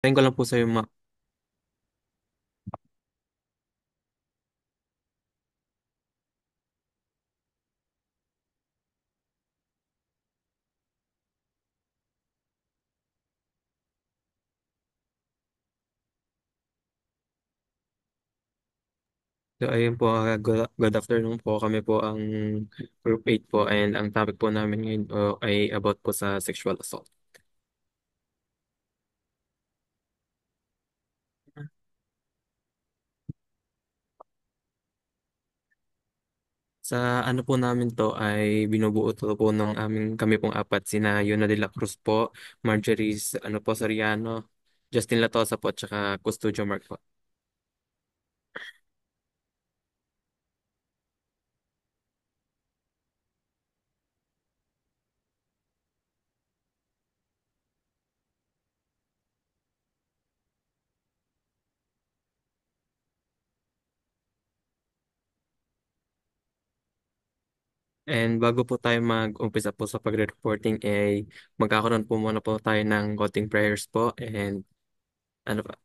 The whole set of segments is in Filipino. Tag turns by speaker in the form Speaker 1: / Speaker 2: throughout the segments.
Speaker 1: Tingin ko lang po sa'yo, So, ayun po, good afternoon po. Kami po ang Group 8 po and ang topic po namin ngayon po ay about po sa sexual assault. Sa ano po namin to ay binubuo to po ng kami pong apat, sina Yuna de la Cruz po, Marjorie ano po Soriano, Justin Latosa po, at saka Custodio Mark po. And bago po tayo mag-umpisa po sa pagre-reporting ay magkakaroon po muna po tayo ng konting prayers po and ano pa.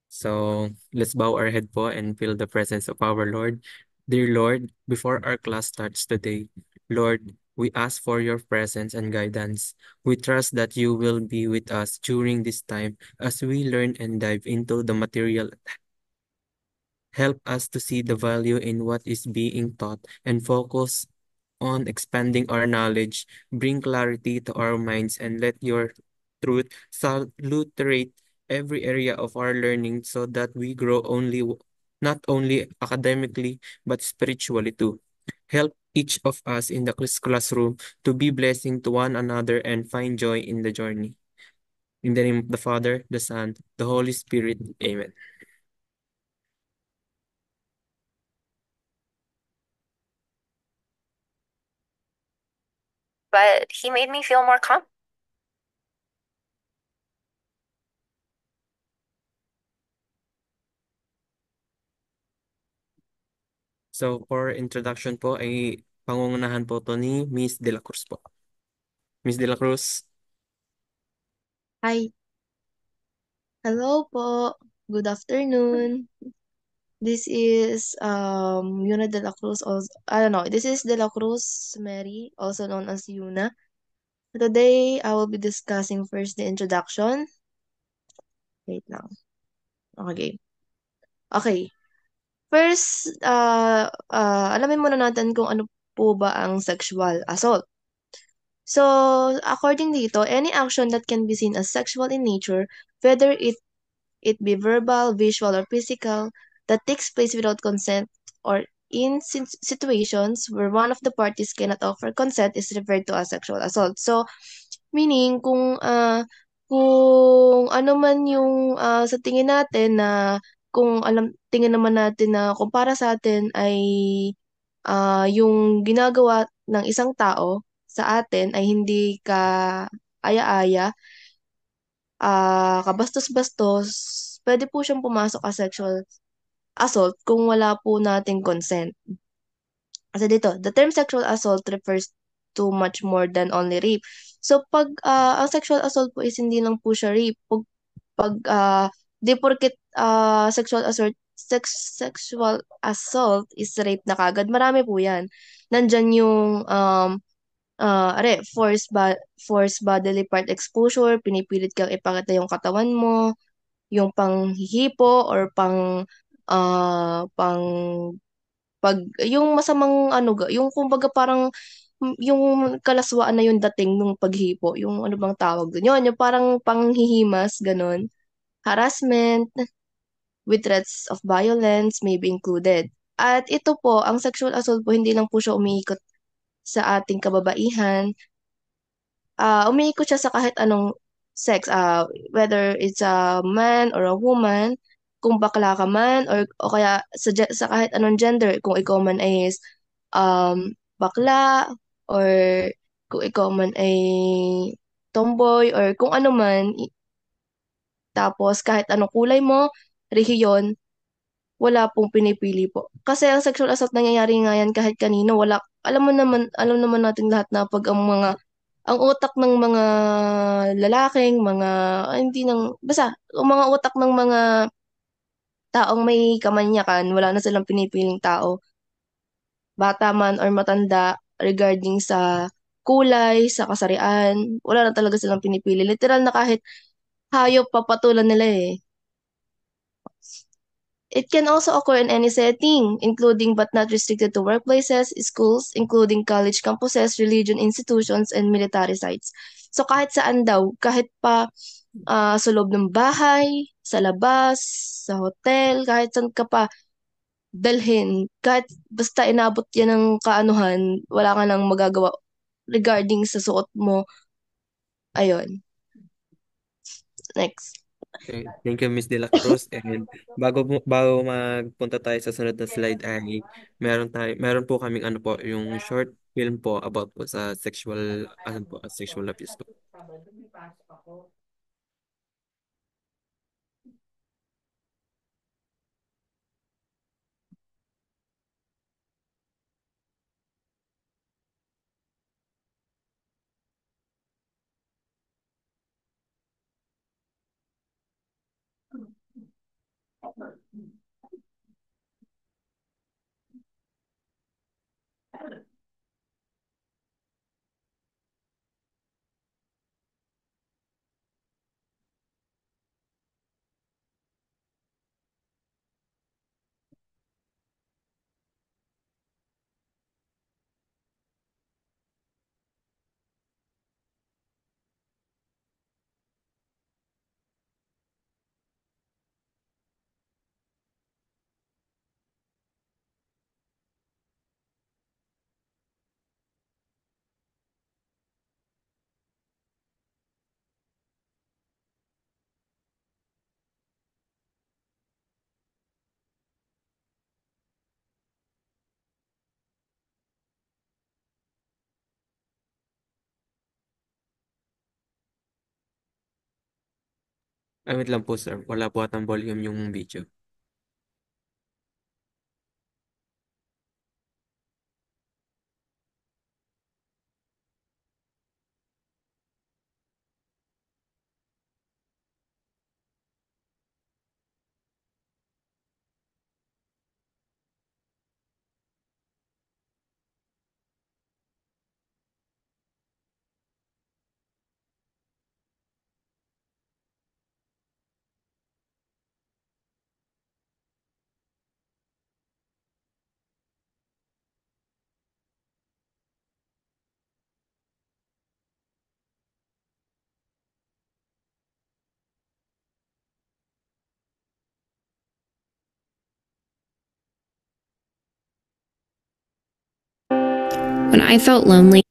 Speaker 1: So let's bow our head po and feel the presence of our Lord. Dear Lord, before our class starts today, Lord, we ask for your presence and guidance. We trust that you will be with us during this time as we learn and dive into the material. Help us to see the value in what is being taught and focus on expanding our knowledge. Bring clarity to our minds and let your truth saturate every area of our learning so that we grow not only academically but spiritually too. Help each of us in the classroom to be blessing to one another and find joy in the journey. In the name of the Father, the Son, the Holy Spirit. Amen.
Speaker 2: But he made me feel more calm.
Speaker 1: So for introduction po ay pangungunahan po to ni Miss De La Cruz po. Miss De La Cruz.
Speaker 3: Hi, hello po. Good afternoon. This is Yuna de la Cruz. Also, I don't know. This is de la Cruz Mary, also known as Yuna. Today, I will be discussing first the introduction. Wait lang. Okay. Okay. First, alamin muna natin kung ano po ba ang sexual assault. So, according dito, any action that can be seen as sexual in nature, whether it be verbal, visual, or physical, that takes place without consent or in situations where one of the parties cannot offer consent is referred to as sexual assault. So, meaning kung ano man yung sa tingin natin na kung tingin naman natin na kung para sa atin ay yung ginagawa ng isang tao sa atin ay hindi ka aya-aya, kabastos-bastos, pwede po siyang pumasok as sexual assault kung wala po nating consent. Kasi dito, the term sexual assault refers to much more than only rape. So, pag ang sexual assault po is hindi lang po siya rape. Pag di porket sexual assault is rape na kagad, marami po yan. Nandyan yung forced bodily part exposure, pinipilit kang ipakita yung katawan mo, yung panghihipo or pang pag yung masamang ano yung kumbaga parang yung kalaswaan na yung dating nung paghipo, yung ano bang tawag doon? Yun, yung parang panghihimas, ganun. Harassment with threats of violence may be included. At ito po, ang sexual assault po, hindi lang po siya umiikot sa ating kababaihan. Umiikot siya sa kahit anong sex, whether it's a man or a woman, kung bakla ka man, o kaya sa kahit anong gender, kung ikaw man ay bakla, or kung ikaw man ay tomboy, or kung ano man, tapos kahit anong kulay mo, rehiyon, wala pong pinipili po. Kasi ang sexual assault nangyayari nga yan kahit kanino, alam naman natin lahat na pag ang mga ang utak ng mga lalaking, hindi basta, ang mga utak ng mga taong may kamanyakan, wala na silang pinipiling tao, bata man or matanda, regarding sa kulay, sa kasarian, wala na talaga silang pinipili. Literal na kahit hayop papatulan nila eh. It can also occur in any setting, including but not restricted to workplaces, schools, including college campuses, religion institutions, and military sites. So kahit saan daw, kahit pa sa loob ng bahay, sa labas, sa hotel, kahit saan ka pa dalhin, kahit basta inabot yan ng kaanuhan, wala ka nang magagawa regarding sa suot mo. Ayun. Next.
Speaker 1: Okay. Thank you, Miss De La Cruz. And bago magpunta tayo sa sunod na slide ay meron po kaming ano po, yung short film po about po sa sexual abuse po. Ay, wait lang po, sir. Wala po atang volume yung video.
Speaker 4: When I felt lonely,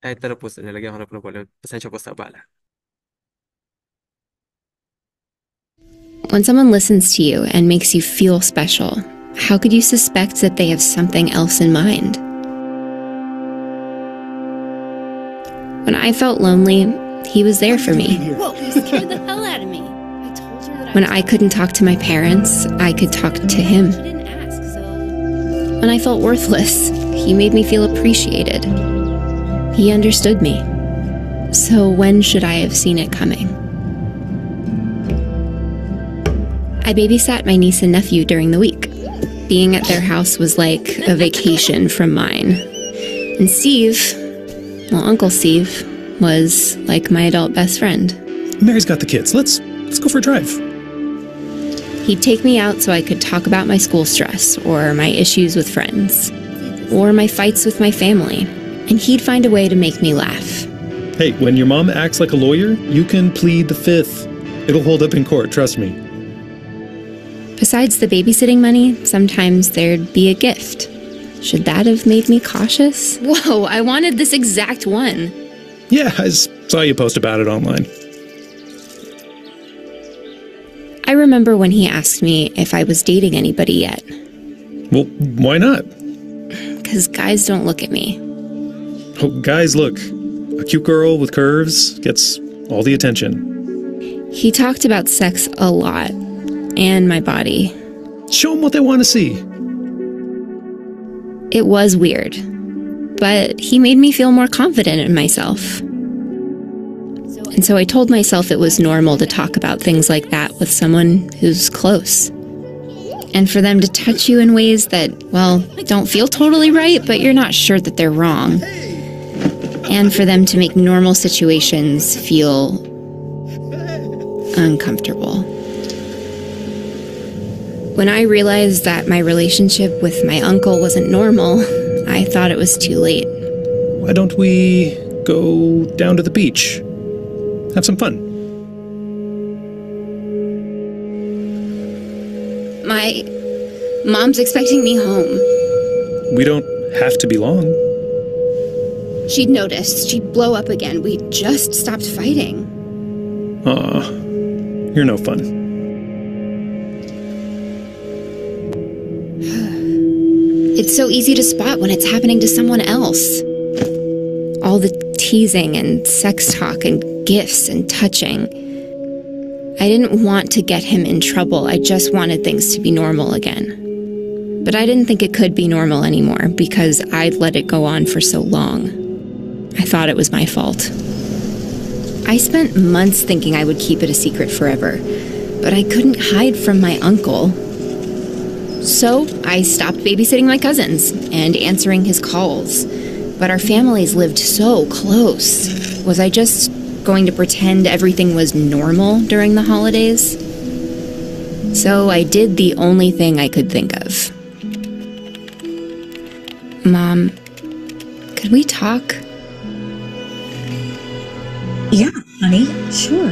Speaker 1: Ay, tara po, sir. Nilagyan ko na po ng volume. Pasensya po sa abala.
Speaker 4: when someone listens to you and makes you feel special, how could you suspect that they have something else in mind? When I felt lonely, he was there for me.
Speaker 5: Whoa, you scared the hell out of me. I told her that
Speaker 4: When I couldn't talk to my parents, I could talk to him.
Speaker 5: She didn't ask, so
Speaker 4: When I felt worthless, he made me feel appreciated. He understood me. So when should I have seen it coming? I babysat my niece and nephew during the week. Being at their house was like a vacation from mine. And Steve, well, Uncle Steve, was like my adult best friend.
Speaker 6: Mary's got the kids. Let's go for a drive.
Speaker 4: He'd take me out so I could talk about my school stress, or my issues with friends, or my fights with my family, and he'd find a way to make me laugh.
Speaker 6: Hey, when your mom acts like a lawyer, you can plead the fifth. It'll hold up in court, trust me.
Speaker 4: Besides the babysitting money, sometimes there'd be a gift. Should that have made me cautious? Whoa, I wanted this exact one.
Speaker 6: Yeah, I saw you post about it online.
Speaker 4: I remember when he asked me if I was dating anybody yet,
Speaker 6: Well, why not?
Speaker 4: because guys don't look at me.
Speaker 6: Oh, guys, look. A cute girl with curves gets all the attention.
Speaker 4: He talked about sex a lot, and my body.
Speaker 6: Show them what they want to see.
Speaker 4: It was weird, but he made me feel more confident in myself. And so I told myself it was normal to talk about things like that with someone who's close. And for them to touch you in ways that, well, don't feel totally right, but you're not sure that they're wrong. And for them to make normal situations feel uncomfortable. When I realized that my relationship with my uncle wasn't normal, I thought it was too late.
Speaker 6: Why don't we go down to the beach? Have some fun.
Speaker 4: My mom's expecting me home.
Speaker 6: We don't have to be long.
Speaker 4: She'd noticed. She'd blow up again. We just stopped fighting.
Speaker 6: Aw, you're no fun.
Speaker 4: It's so easy to spot when it's happening to someone else. All the teasing and sex talk and gifts and touching. I didn't want to get him in trouble. I just wanted things to be normal again. But I didn't think it could be normal anymore because I'd let it go on for so long. I thought it was my fault. I spent months thinking I would keep it a secret forever, but I couldn't hide from my uncle. So I stopped babysitting my cousins and answering his calls. But our families lived so close. Was I just going to pretend everything was normal during the holidays? So I did the only thing I could think of. Mom, could we talk?
Speaker 7: Yeah, honey, sure.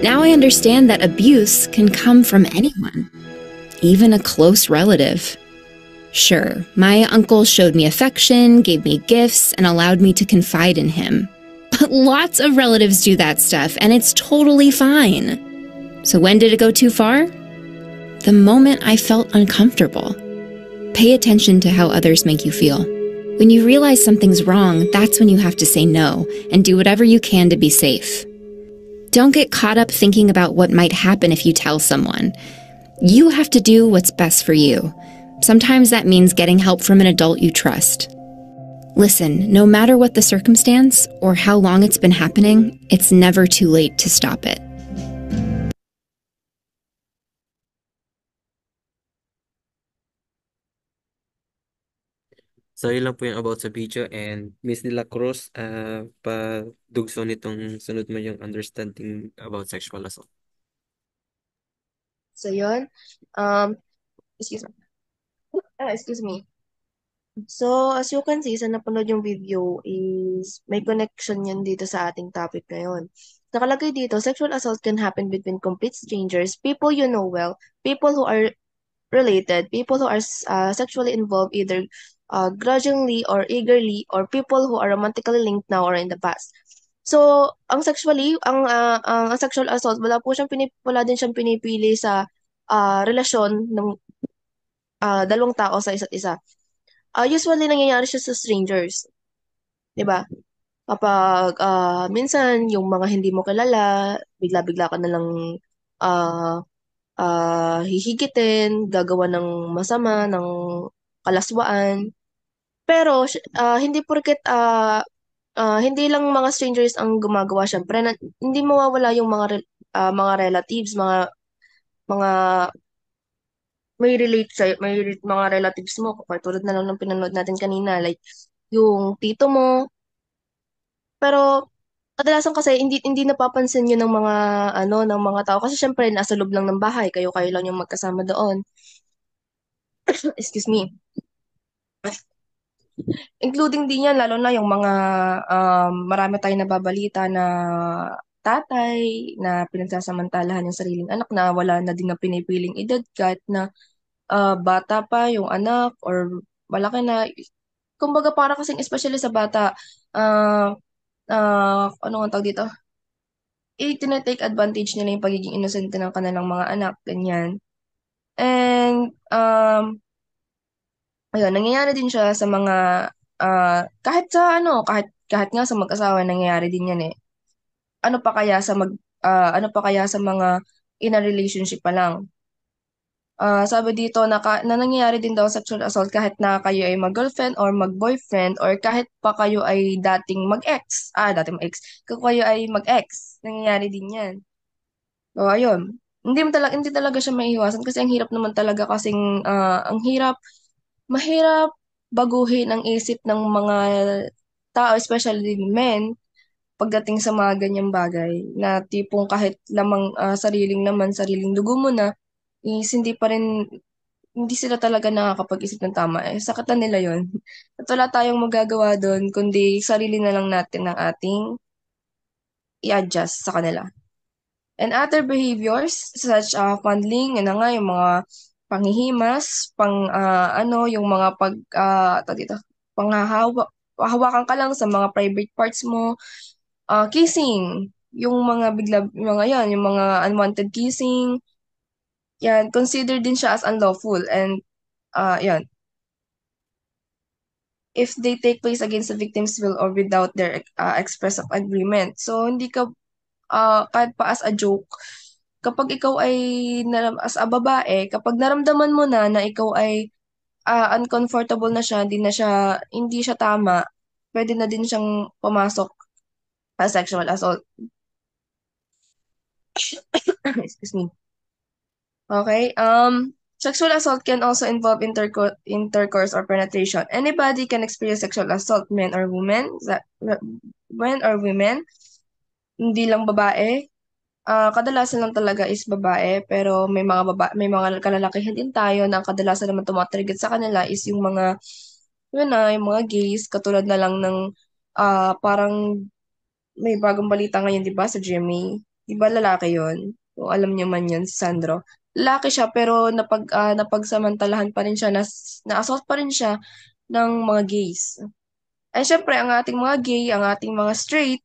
Speaker 4: Now I understand that abuse can come from anyone, even a close relative. Sure, my uncle showed me affection, gave me gifts, and allowed me to confide in him. But lots of relatives do that stuff, and it's totally fine. So when did it go too far? The moment I felt uncomfortable. Pay attention to how others make you feel. When you realize something's wrong, that's when you have to say no and do whatever you can to be safe. Don't get caught up thinking about what might happen if you tell someone. You have to do what's best for you. Sometimes that means getting help from an adult you trust. Listen, no matter what the circumstance or how long it's been happening, it's never too late to stop it.
Speaker 1: So, yun lang po yung about sa video. And Miss De La Cruz, padugso nitong sunod mo yung understanding about sexual assault.
Speaker 3: So, yun. Um, excuse me. Excuse me. So, as you can see, sa napanood yung video is may connection yan dito sa ating topic ngayon. Nakalagay dito, sexual assault can happen between complete strangers, people you know well, people who are related, people who are sexually involved either grudgingly or eagerly, or people who are romantically linked now or in the past. So, ang sexual assault, wala din siyang pinipili sa relasyon ng dalawang tao sa isa't isa. Usually nangyayari siya sa strangers, 'di ba? Kapag minsan yung mga hindi mo kilala, bigla-bigla ka na lang ah hihigitin, gagawa ng masama, ng kalaswaan. Pero hindi porket hindi lang mga strangers ang gumagawa, syempre hindi mawawala yung mga relatives, mga mga relatives mo, katulad na lang ng pinanood natin kanina, like yung tito mo. Pero kadalasan kasi hindi napapansin yun ng mga tao kasi syempre nasa loob lang ng bahay, kayo-kayo lang yung magkasama doon. Excuse me. Including din yan, lalo na yung mga marami tayong nababalita na tatay na pinagsasamantalahan yung sariling anak na wala na din na pinipiling edad kahit na bata pa yung anak or malaki na. Kumbaga para kasing especially sa bata, uh, ano ang tawag dito? Tinatake advantage nila yung pagiging innocent ng kanilang mga anak, ganyan. And, ayun, nangyayari din siya sa mga, kahit kahit nga sa mag-asawa nangyayari din yan eh. Ano pa kaya sa ano pa kaya sa mga in a relationship pa lang? Sabi dito na nangyayari din daw sexual assault kahit na kayo ay mag-girlfriend or mag-boyfriend or kahit pa kayo ay dating mag-ex. Dating mag-ex. Kung kayo ay mag-ex, nangyayari din yan. So, ayun. Hindi talaga siya maiiwasan kasi ang hirap naman talaga kasing mahirap baguhin ang isip ng mga tao, especially men, pagdating sa mga ganyang bagay na tipong kahit lamang sariling dugo mo na is hindi sila talaga nakakapag-isip ng tama eh. Sa kata nila yon. At wala tayong magagawa doon kundi sarili na lang natin ang ating i-adjust sa kanila. And other behaviors such fondling, yun na nga, yung mga panghihimas, yung mga dito, hawakan ka lang sa mga private parts mo, kissing, yung mga yan, yung mga unwanted kissing, yan, consider din siya as unlawful. And, yan, if they take place against the victim's will or without their express of agreement. So, hindi ka, kahit pa as a joke, kapag ikaw ay, as a babae, kapag naramdaman mo na ikaw ay uncomfortable na siya, hindi siya tama, pwede na din siyang pumasok as sexual assault. Excuse me. Okay, sexual assault can also involve intercourse or penetration. Anybody can experience sexual assault, men or women, hindi lang babae. Kadalasan lang talaga is babae, pero may mga kalalakihan din tayo na ang kadalasan naman tumatarget sa kanila is yung yung mga gays, katulad na lang ng parang may bagong balita ngayon, 'di ba, sa GMA. 'Di ba lalaki 'yon? Kung alam niyo man 'yon, si Sandro. Lalaki siya pero napagsamantalahan pa rin siya na-assault pa rin siya ng mga gays. Ay syempre ang ating mga gay, ang ating mga straight,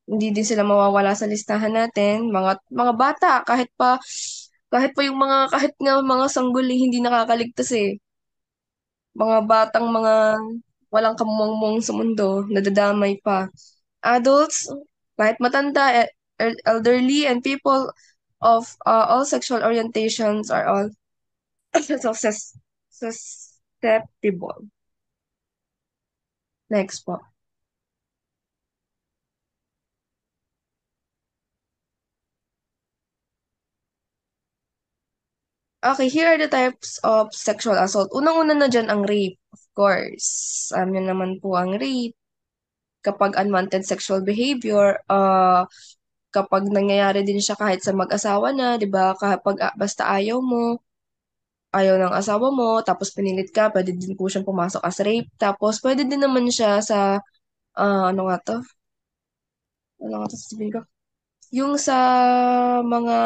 Speaker 3: hindi din sila mawawala sa listahan natin. Mga bata kahit pa yung kahit nga mga sanggol hindi nakakaligtas eh. Mga batang walang kamuwang sa mundo, nadadamay pa. Adults, kahit matanda, elderly, and people of all sexual orientations are all susceptible. Next po. Okay, here are the types of sexual assault. Unang-una na dyan ang rape, of course. Yun naman po ang rape. Kapag unwanted sexual behavior, kapag nangyayari din siya kahit sa mag-asawa na, 'di ba? Kapag basta ayaw ng asawa mo, tapos pinilit ka, pwede din po siyang pumasok as rape. Tapos pwede din naman siya sa ano nga 'to? Ano nga 'to sasabihin ko? Yung sa mga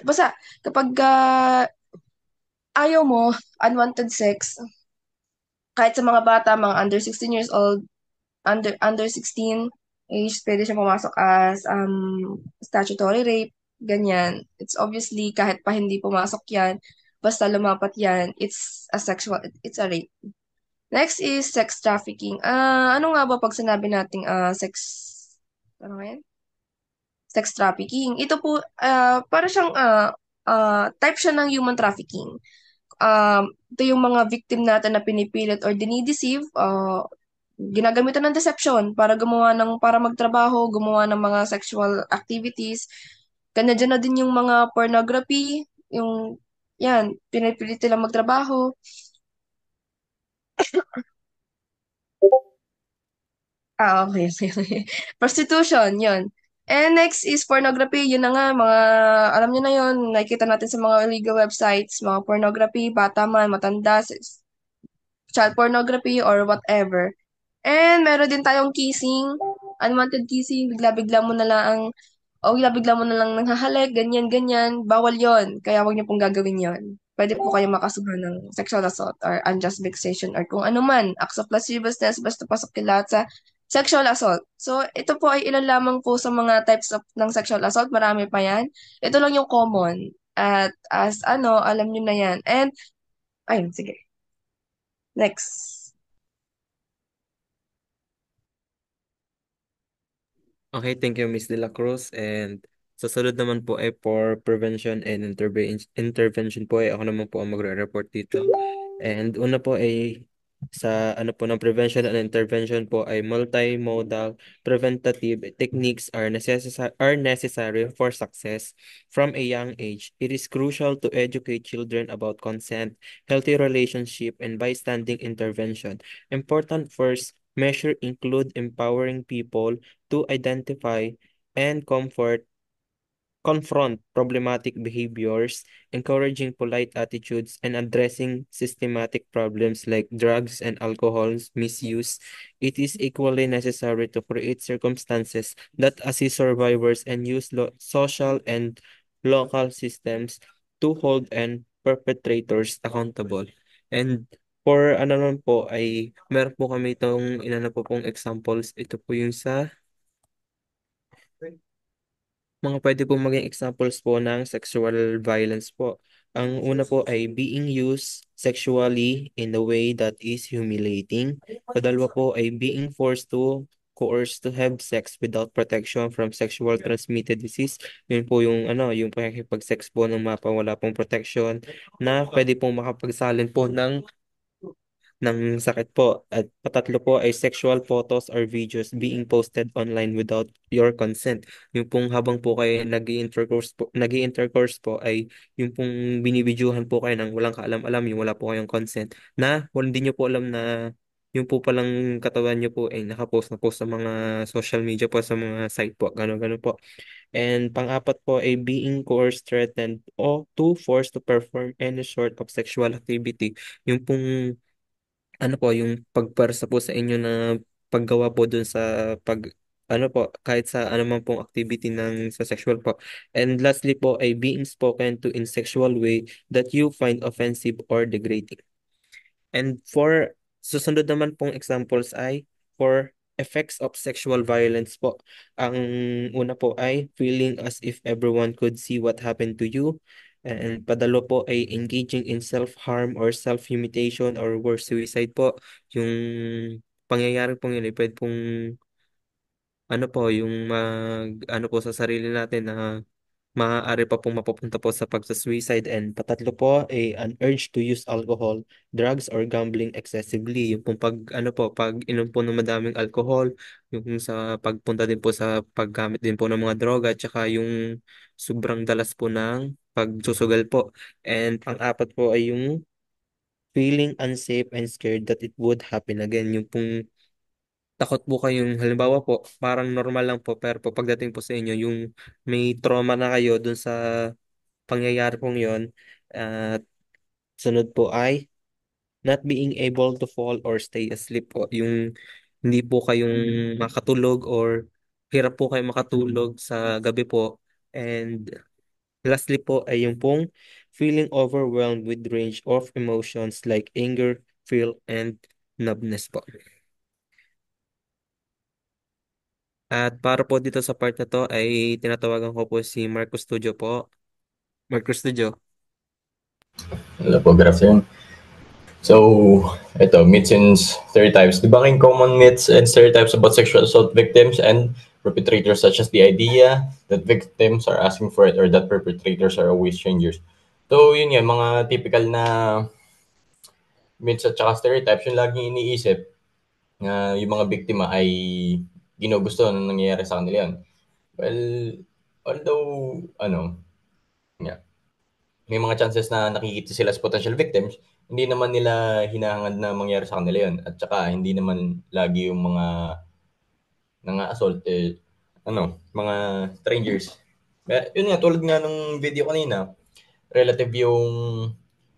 Speaker 3: basta kapag ayaw mo unwanted sex kahit sa mga bata, mga under 16 years old, under 16 age, pwede siya pumasok as statutory rape, ganyan. It's obviously, kahit pa hindi pumasok yan, basta lumapat yan, it's a rape. Next is sex trafficking. Ano nga ba pag sinabi nating ano nga yan? Sex trafficking. Ito po, para siyang, type siya ng human trafficking. Ito yung mga victim natin na pinipilit or dinideceive, ginagamitan ng deception para magtrabaho, gumawa ng mga sexual activities. Kanya dyan na din yung mga pornography, yan, pinipilit nilang magtrabaho. Okay. Prostitution, yun. And next is pornography. Yun na nga, alam niyo na yun, nakikita natin sa mga illegal websites, mga pornography, bata man, matanda, child pornography, or whatever. And meron din tayong kissing, unwanted kissing, bigla-bigla mo na lang bigla-bigla mo na lang nanghahalik, ganyan-ganyan. Bawal yon. Kaya wag niyo pong gagawin yon. Pwede po kayo makasuhan ng sexual assault or unjust vexation or kung ano man, acts of lasciviousness, basta pasok din lahat sa sexual assault. So, ito po ay ilan lamang po sa mga types ng sexual assault. Marami pa yan. Ito lang yung common. At alam nyo na yan. And, ayun, sige. Next.
Speaker 1: Okay, thank you, Miss De La Cruz. And susunod naman po ay for prevention and intervention po ay ako naman po ang magre-report dito. And una po ay sa ano po ng prevention and intervention po ay multimodal preventative techniques are necessary for success from a young age. It is crucial to educate children about consent, healthy relationship, and bystanding intervention. Important first measure include empowering people to identify and confront problematic behaviors, encouraging polite attitudes, and addressing systematic problems like drugs and alcohol misuse. It is equally necessary to create circumstances that assist survivors and use social and local systems to hold and perpetrators accountable. And for ano naman po ay meron po kami itong inano po pong examples. Ito po yung sa mga pwede pong maging examples po ng sexual violence po. Ang una po ay being used sexually in a way that is humiliating. Padalwa po ay being forced to coerced to have sex without protection from sexual transmitted disease. Yun po yung ano, yung pakikipag-sex po ng mapawala pong protection na pwede pong makapagsalin po ng sakit po. At patatlo po ay sexual photos or videos being posted online without your consent. Yung pong habang po kayo nag-i-intercourse po ay yung pong binibidyohan po kayo ng walang kaalam-alam, yung wala po kayong consent na hindi nyo po alam na yung po palang katawan nyo po ay nakapost na po sa mga social media po, sa mga site po, gano'n-gano'n po. And pang-apat po ay being coerced, threatened, o to force to perform any sort of sexual activity. Yung pong ano po, yung pagparsa po sa inyo na paggawa po dun sa ano po, kahit sa ano man pong activity ng sa sexual po. And lastly po ay being spoken to in sexual way that you find offensive or degrading. And for susunod naman pong examples ay for effects of sexual violence po. Ang una po ay feeling as if everyone could see what happened to you. And padalo po ay engaging in self-harm or self-humiliation or worse, suicide po. Yung pangyayari pong yun ay pwede pong ano po, yung ano po sa sarili natin na maaari pa pong mapapunta po sa pagsa-suicide. And patatlo po ay an urge to use alcohol, drugs, or gambling excessively. Yung pong pag ano po, pag inom po ng madaming alcohol, yung sa pagpunta din po sa paggamit din po ng mga droga, at saka yung sobrang dalas po ng pagsusugal po. And ang apat po ay yung feeling unsafe and scared that it would happen again. Yung pong takot po kayong halimbawa po, parang normal lang po pero po pagdating po sa inyo yung may trauma na kayo dun sa pangyayari pong yon. At sunod po ay not being able to fall or stay asleep po. Yung hindi po kayong makatulog or hirap po kayo makatulog sa gabi po. And lastly po ay yung pong feeling overwhelmed with range of emotions like anger, fear, and numbness po. At para po dito sa part na to ay tinatawagan ko po si Marco Studio po. Marco Studio.
Speaker 8: Hello po, good afternoon. So, ito, myths and stereotypes. Debunking common myths and stereotypes about sexual assault victims and perpetrators, such as the idea that victims are asking for it or that perpetrators are always strangers. So, yun yan, mga typical na myths at saka stereotypes, yung laging iniisip na yung mga biktima ay ginugusto na nangyayari sa kanila yun. Well, although, yeah, may mga chances na nakikita sila as potential victims, hindi naman nila hinahangad na mangyari sa kanila yun. At saka, hindi naman lagi yung mga nang-assault, mga strangers. Kaya, yun nga, tulad nga ng video kanina, relative yung,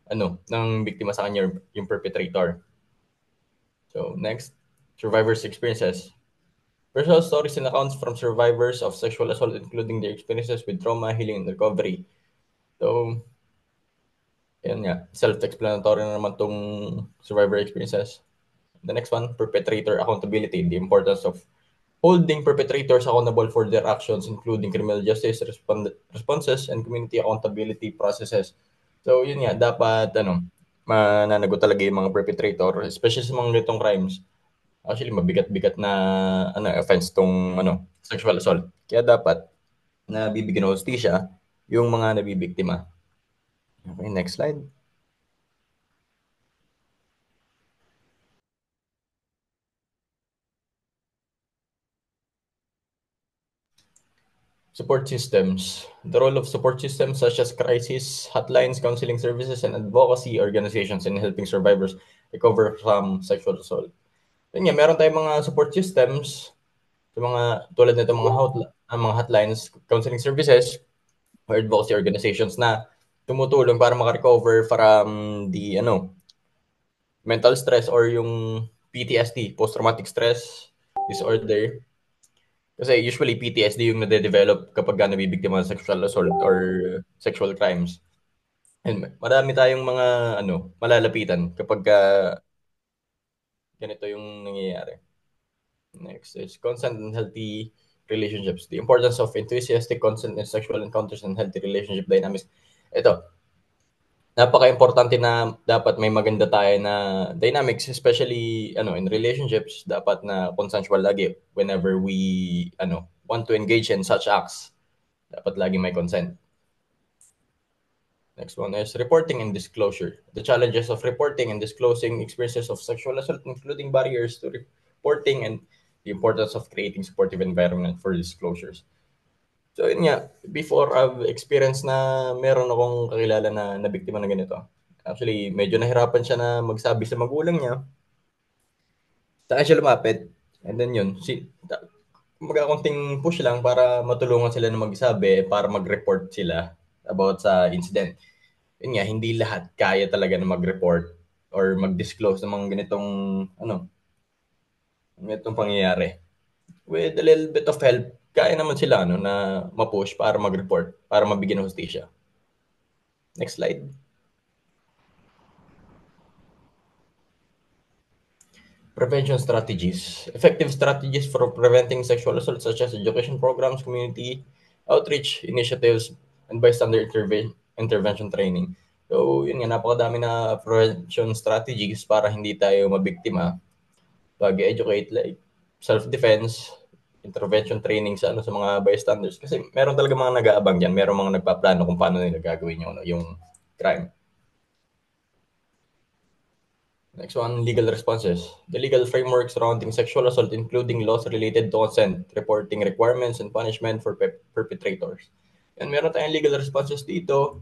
Speaker 8: ng biktima sa kanya, yung perpetrator. So, next, survivors' experiences. Personal stories and accounts from survivors of sexual assault, including their experiences with trauma, healing, and recovery. So, yan nga, self-explanatory na naman tong survivor experiences. The next one, perpetrator accountability. The importance of holding perpetrators accountable for their actions, including criminal justice responses and community accountability processes. So, yun nga, dapat, mananagot talaga yung mga perpetrator, especially sa mga ganitong crimes. Actually, mabigat-bigat na offense tong sexual assault. Kaya dapat na bibigyan ng hustisya yung mga nabibiktima. Okay, next slide. Support systems. The role of support systems such as crisis, hotlines, counseling services, and advocacy organizations in helping survivors recover from sexual assault. Yun nga, meron tayong mga support systems sa mga tulad nito mga hotlines, counseling services, or advocacy organizations na tumutulong para makarecover from the mental stress or yung PTSD, post-traumatic stress disorder. Kasi usually PTSD yung nade-develop kapag nabibiktima ng sexual assault or sexual crimes. And marami tayong mga malalapitan kapag ganito yung nangyayari. Next is consent and healthy relationships. The importance of enthusiastic consent in sexual encounters and healthy relationship dynamics. Ito, napaka-importante na dapat may maganda tayo na dynamics, especially in relationships, dapat na consensual lagi whenever we want to engage in such acts. Dapat lagi may consent. Next one is reporting and disclosure. The challenges of reporting and disclosing experiences of sexual assault, including barriers to reporting and the importance of creating supportive environment for disclosures. So yun nga, before I've experienced na meron akong kakilala na nabiktima na ganito. Actually, medyo nahirapan siya na magsabi sa magulang niya. Saan siya lumapit? And then yun, konting push lang para matulungan sila na magsabi, para mag-report sila about sa incident. Yun nga, hindi lahat kaya talaga na mag-report or mag-disclose ng mga ganitong pangyayari. With a little bit of help, kaya naman sila na ma-push para mag-report, para mabigyan ng hustisya. Next slide. Prevention strategies. Effective strategies for preventing sexual assault such as education programs, community outreach initiatives, and bystander intervention training. So, yun nga, napakadami na prevention strategies para hindi tayo mabiktima. Pag-educate like self-defense, intervention training sa mga bystanders. Kasi meron talaga mga nag-aabang diyan, meron mga nagpaplano kung paano nila gagawin yung crime. Next one, legal responses. The legal framework surrounding sexual assault, including laws related to consent, reporting requirements, and punishment for perpetrators. And meron tayong legal responses dito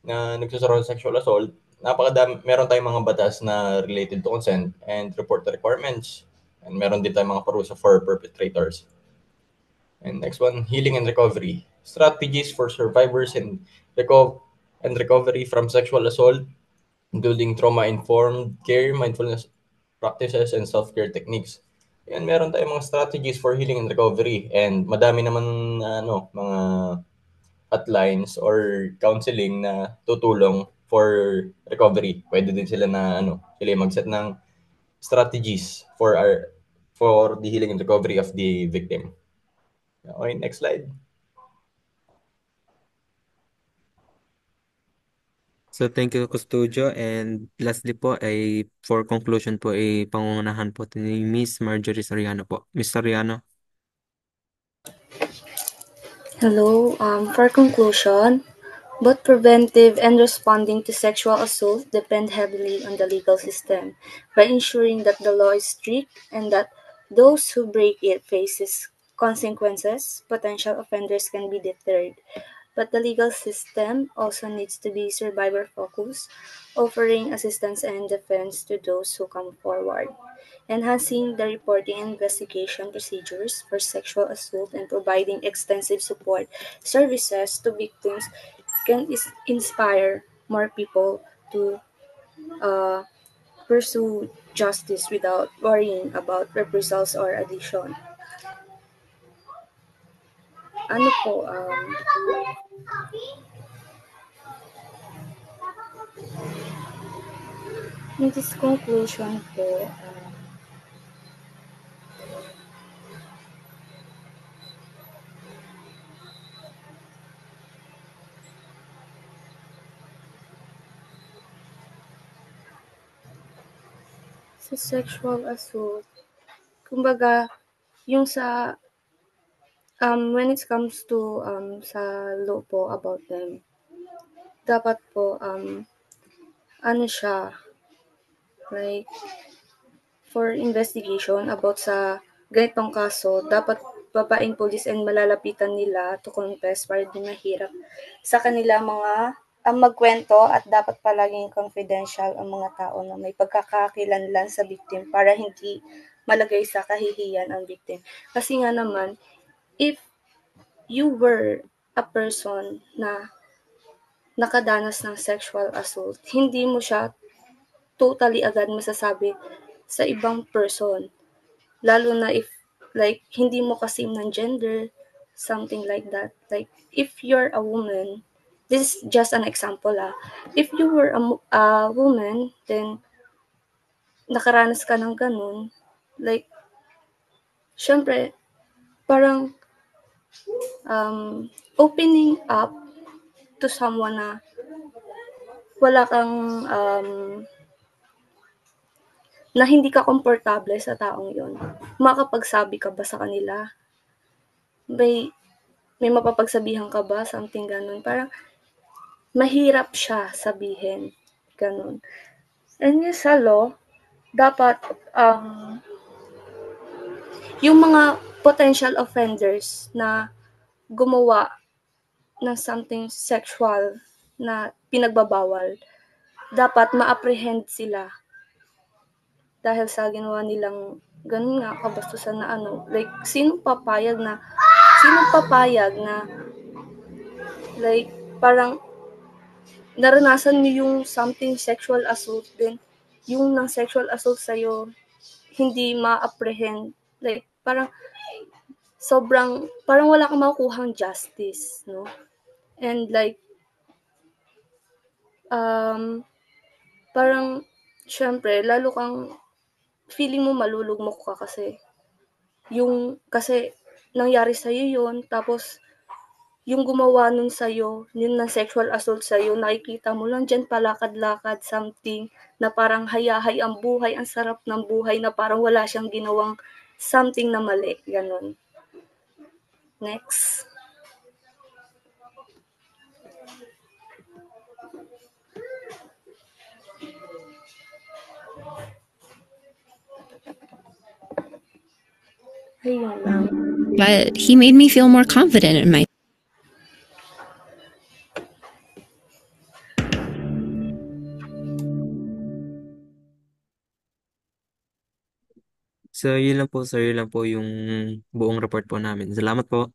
Speaker 8: na nagsusurround sa sexual assault. Meron tayong mga batas na related to consent and report requirements. And meron din tayong mga parusa for perpetrators. And next one, healing and recovery. Strategies for survivors and recovery from sexual assault, including trauma-informed care, mindfulness practices, and self-care techniques. Yan, meron tayong mga strategies for healing and recovery. And madami naman mga hotlines or counseling na tutulong for recovery. Pwede din sila na sila mag-set ng strategies for the healing and recovery of the victim. Okay, next slide.
Speaker 1: So thank you, Custodio. And lastly po, ay for conclusion po, ay pangungunahan po ni Miss Marjorie Soriano po. Miss Soriano.
Speaker 9: Hello. For conclusion, both preventive and responding to sexual assault depend heavily on the legal system by ensuring that the law is strict and that those who break it faces consequences. Potential offenders can be deterred. But the legal system also needs to be survivor-focused, offering assistance and defense to those who come forward, enhancing the reporting and investigation procedures for sexual assault, and providing extensive support services to victims can inspire more people to uh, pursue justice without worrying about reprisals or addiction. Ano po, in this conclusion po, sa sexual assault, kumbaga, yung sa, when it comes to, sa law po about them, dapat po, ano siya, like, for investigation about sa ganitong kaso, dapat babaeng police and malalapitan nila to confess para di mahirap sa kanila mga magkwento at dapat palaging confidential ang mga tao na may pagkakakilanlan sa victim para hindi malagay sa kahihiyan ang victim. Kasi nga naman, if you were a person na nakadanas ng sexual assault, hindi mo siya totally agad masasabi sa ibang person. Lalo na if, like, hindi mo kasi ng gender, something like that. Like, if you're a woman, this is just an example if you were a woman, then nakaranas ka ng ganun, like, syempre, parang opening up to someone na wala kang na hindi ka komportable sa taong yon, makakapagsabi ka ba sa kanila? May mapapagsabihan ka ba? Something ganun. Parang mahirap siya sabihin. Ganun. And yung sa law, dapat yung mga potential offenders na gumawa ng something sexual na pinagbabawal, dapat ma-apprehend sila dahil sa ginawa nilang ganun nga, kabastusan na like, sinong papayag na, like, parang, naranasan mo yung something sexual assault din, yung ng sexual assault sa'yo, hindi ma-apprehend, like, parang, parang wala kang makukuhang justice, no? And like, parang, syempre, lalo kang, feeling mo malulugmok ka kasi nangyari sa'yo yun, tapos, yung gumawa nun sa'yo, yun na sexual assault sa'yo, nakikita mo lang dyan palakad-lakad, something, na parang hayahay ang buhay, ang sarap ng buhay, na parang wala siyang ginawang something na mali, ganun. Next.
Speaker 4: But he made me feel more confident in my.
Speaker 1: So, yun lang po, sir. Yun lang po yung buong report po namin. Salamat po.